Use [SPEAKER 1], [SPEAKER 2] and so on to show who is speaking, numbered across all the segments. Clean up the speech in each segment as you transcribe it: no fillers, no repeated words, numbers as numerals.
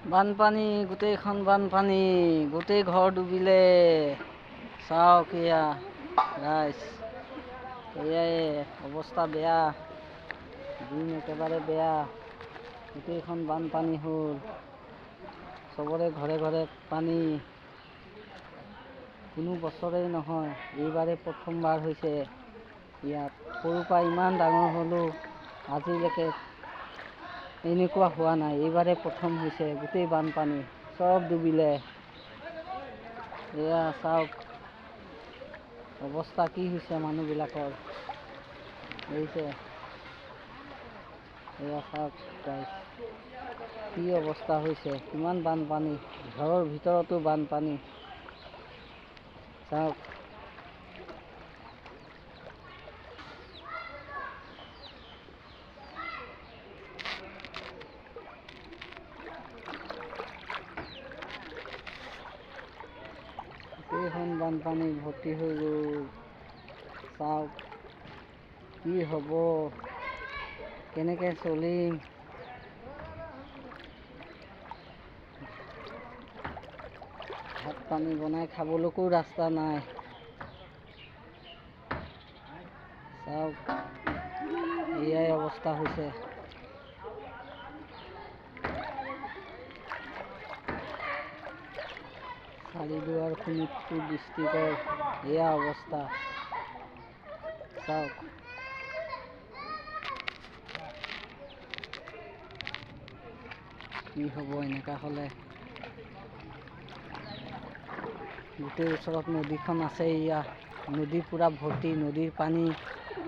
[SPEAKER 1] বানপানী, গোটেইখন বানপানী, গোটেই ঘৰ ডুবিলে। চাওক এয়া ৰাইজ, এয়াই অৱস্থা বেয়া, দিন একেবাৰে বেয়া। গোটেইখন বানপানী হ'ল, চবৰে ঘৰে ঘৰে পানী। কোনো বছৰেই নহয়, এইবাৰে প্ৰথমবাৰ হৈছে ইয়াত। সৰুৰ পৰা ইমান ডাঙৰ হ'লোঁ, আজিলৈকে এনেকুৱা হোৱা নাই, এইবাৰে প্ৰথম হৈছে। গোটেই বানপানী, চব ডুবিলে। এয়া চাওক অৱস্থা কি হৈছে মানুহবিলাকৰ, দেখিছে? এয়া চাওক গাইছ, কি অৱস্থা হৈছে, কিমান বানপানী, ঘৰৰ ভিতৰতো বানপানী। চাওক গোটেইখন বানপানী ভৰ্তি হৈ গ'ল। চাওক কি হ'ব, কেনেকৈ চলিম। ভাত পানী বনাই খাবলৈকো ৰাস্তা নাই। চাওক এয়াই অৱস্থা হৈছে। চাৰিদুৱাৰ শোণিতপুৰ ডিষ্ট্ৰিক্টৰ এয়া অৱস্থা। চাওক কি হ'ব এনেকুৱা হ'লে। গোটেই ওচৰত নদীখন আছে, এয়া নদী পূৰা ভৰ্তি, নদীৰ পানী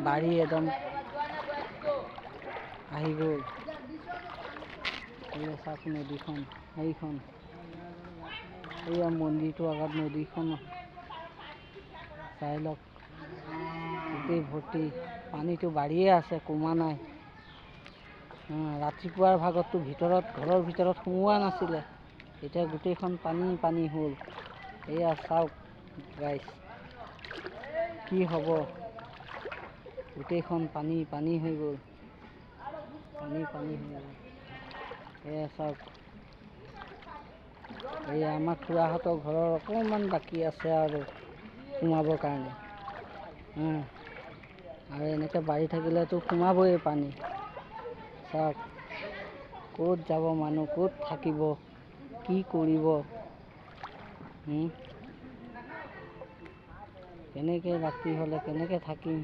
[SPEAKER 1] বাঢ়ি একদম আহি গ'ল। এয়া চাওক নদীখন, এইখন এয়া মন্দিৰটোৰ আগত নদীখন চাই লওক, গোটেই ভৰ্তি, পানীটো বাঢ়িয়ে আছে, কমা নাই। ৰাতিপুৱাৰ ভাগততো ঘৰৰ ভিতৰত সোমোৱা নাছিলে, এতিয়া গোটেইখন পানী হ'ল। এয়া চাওক গাইছ, কি হ'ব, গোটেইখন পানী হৈ গ'ল, পানী হৈ গ'ল। এয়া চাওক, এয়া আমাৰ খুৰাহঁতৰ ঘৰৰ অকণমান বাকী আছে আৰু সোমাবৰ কাৰণে। আৰু এনেকৈ বাঢ়ি থাকিলেতো সোমাবই পানী। চাওক ক'ত যাব মানুহ, ক'ত থাকিব, কি কৰিব, কেনেকৈ ৰাতি হ'লে কেনেকৈ থাকিম।